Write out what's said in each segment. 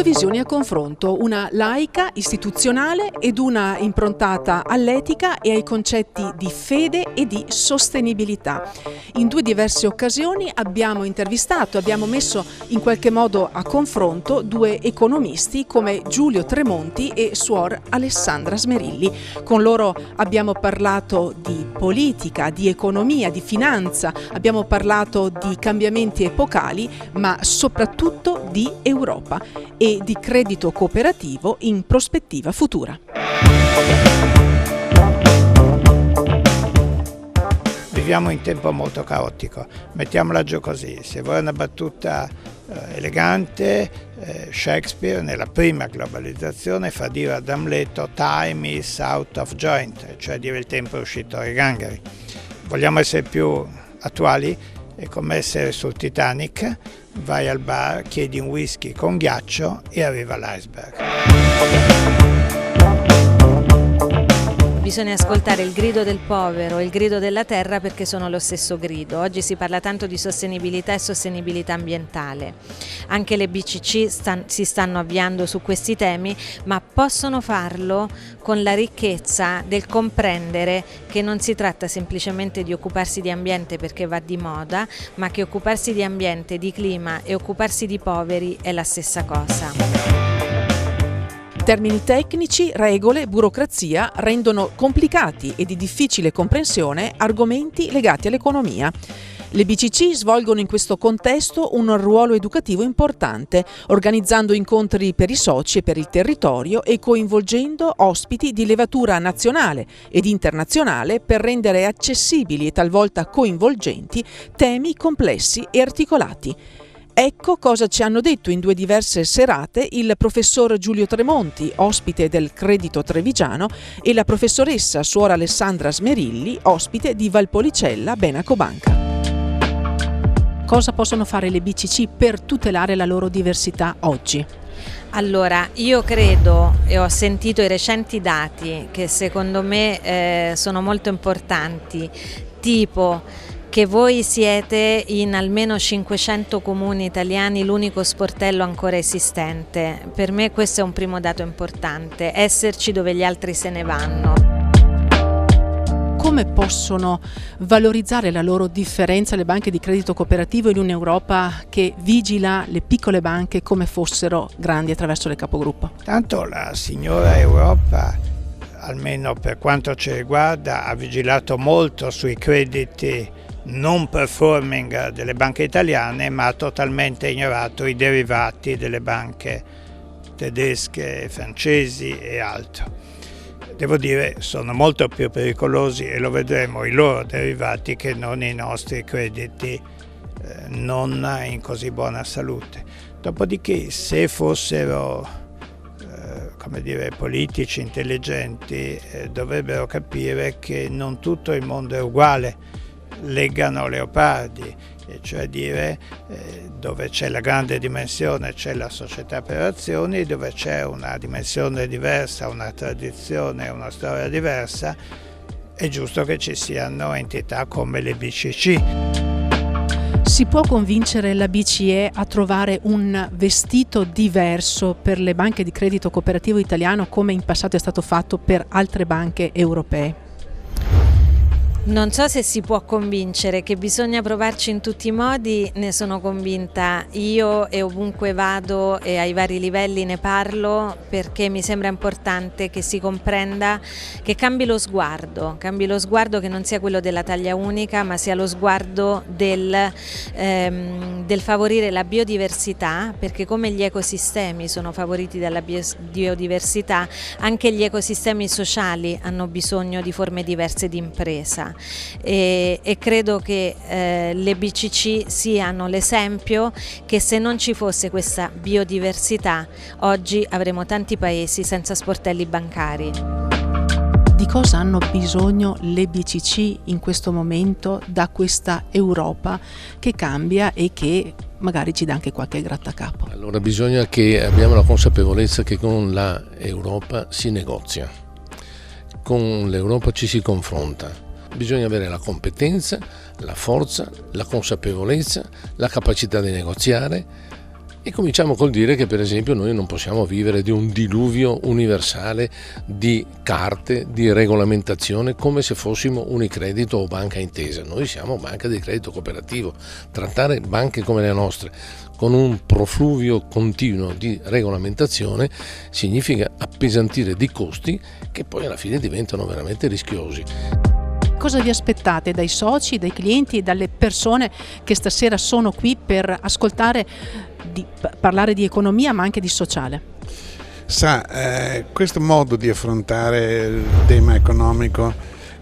visioni a confronto, una laica, istituzionale ed una improntata all'etica e ai concetti di fede e di sostenibilità. In due diverse occasioni abbiamo intervistato, abbiamo messo in qualche modo a confronto due economisti come Giulio Tremonti e suor Alessandra Smerilli. Con loro abbiamo parlato di politica, di economia, di finanza, abbiamo parlato di cambiamenti epocali, ma soprattutto di Europa e di credito cooperativo in prospettiva futura. Viviamo in tempo molto caotico, mettiamola giù così. Se vuoi una battuta elegante, Shakespeare nella prima globalizzazione fa dire ad Amleto "time is out of joint", cioè dire il tempo è uscito ai gangheri. Vogliamo essere più attuali? È come essere sul Titanic, vai al bar, chiedi un whisky con ghiaccio e arriva l'iceberg. Bisogna ascoltare il grido del povero e il grido della terra perché sono lo stesso grido. Oggi si parla tanto di sostenibilità e sostenibilità ambientale. Anche le BCC si stanno avviando su questi temi, ma possono farlo con la ricchezza del comprendere che non si tratta semplicemente di occuparsi di ambiente perché va di moda, ma che occuparsi di ambiente, di clima e occuparsi di poveri è la stessa cosa. Termini tecnici, regole, burocrazia rendono complicati e di difficile comprensione argomenti legati all'economia. Le BCC svolgono in questo contesto un ruolo educativo importante, organizzando incontri per i soci e per il territorio e coinvolgendo ospiti di levatura nazionale ed internazionale per rendere accessibili e talvolta coinvolgenti temi complessi e articolati. Ecco cosa ci hanno detto in due diverse serate il professor Giulio Tremonti, ospite del Credito Trevigiano, e la professoressa suor Alessandra Smerilli, ospite di Valpolicella Benaco Banca. Cosa possono fare le BCC per tutelare la loro diversità oggi? Allora, io credo e ho sentito i recenti dati che secondo me sono molto importanti, tipo che voi siete in almeno 500 comuni italiani l'unico sportello ancora esistente. Per me questo è un primo dato importante, esserci dove gli altri se ne vanno. Come possono valorizzare la loro differenza le banche di credito cooperativo in un'Europa che vigila le piccole banche come fossero grandi attraverso le capogruppo? Tanto la signora Europa, almeno per quanto ci riguarda, ha vigilato molto sui crediti non performing delle banche italiane, ma ha totalmente ignorato i derivati delle banche tedesche, francesi e altro. Devo dire, sono molto più pericolosi, e lo vedremo, i loro derivati che non i nostri crediti non in così buona salute. Dopodiché, se fossero politici intelligenti, dovrebbero capire che non tutto il mondo è uguale. Leggano Leopardi, cioè dire dove c'è la grande dimensione c'è la società per azioni, dove c'è una dimensione diversa, una tradizione, una storia diversa, è giusto che ci siano entità come le BCC. Si può convincere la BCE a trovare un vestito diverso per le banche di credito cooperativo italiano come in passato è stato fatto per altre banche europee? Non so se si può convincere, che bisogna provarci in tutti i modi, ne sono convinta io e ovunque vado e ai vari livelli ne parlo, perché mi sembra importante che si comprenda che cambi lo sguardo che non sia quello della taglia unica, ma sia lo sguardo del favorire la biodiversità, perché come gli ecosistemi sono favoriti dalla biodiversità, anche gli ecosistemi sociali hanno bisogno di forme diverse di impresa. E credo che le BCC siano l'esempio che se non ci fosse questa biodiversità oggi avremo tanti paesi senza sportelli bancari. Di cosa hanno bisogno le BCC in questo momento da questa Europa che cambia e che magari ci dà anche qualche grattacapo? Allora bisogna che abbiamo la consapevolezza che con l'Europa si negozia, con l'Europa ci si confronta. Bisogna avere la competenza, la forza, la consapevolezza, la capacità di negoziare, E cominciamo col dire che per esempio noi non possiamo vivere di un diluvio universale di carte, di regolamentazione come se fossimo Unicredito o Banca Intesa. Noi siamo banca di credito cooperativo. Trattare banche come le nostre con un profluvio continuo di regolamentazione significa appesantire di costi che poi alla fine diventano veramente rischiosi. Cosa vi aspettate dai soci, dai clienti e dalle persone che stasera sono qui per ascoltare parlare di economia ma anche di sociale? Questo modo di affrontare il tema economico,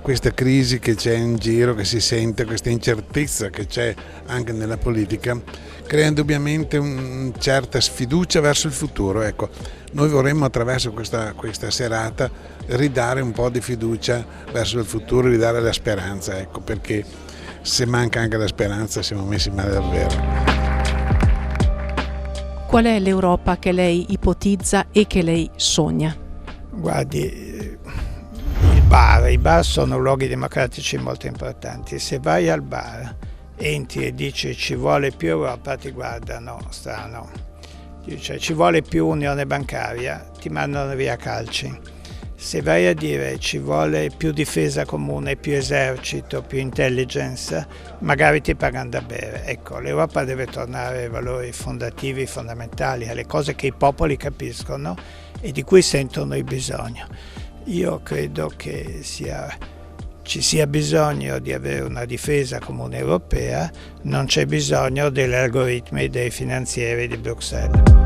questa crisi che c'è in giro, che si sente, questa incertezza che c'è anche nella politica, crea indubbiamente una certa sfiducia verso il futuro. Ecco, noi vorremmo attraverso questa serata ridare un po' di fiducia verso il futuro, ridare la speranza, ecco, perché se manca anche la speranza siamo messi male davvero. Qual è l'Europa che lei ipotizza e che lei sogna? Guardi, i bar sono luoghi democratici molto importanti. Se vai al bar, entri e dici ci vuole più Europa, ti guardano strano. Dice ci vuole più unione bancaria, ti mandano via a calci. Se vai a dire ci vuole più difesa comune, più esercito, più intelligence, magari ti pagano da bere. Ecco, l'Europa deve tornare ai valori fondativi, fondamentali, alle cose che i popoli capiscono e di cui sentono il bisogno. Io credo che ci sia bisogno di avere una difesa comune europea, non c'è bisogno degli algoritmi dei finanzieri di Bruxelles.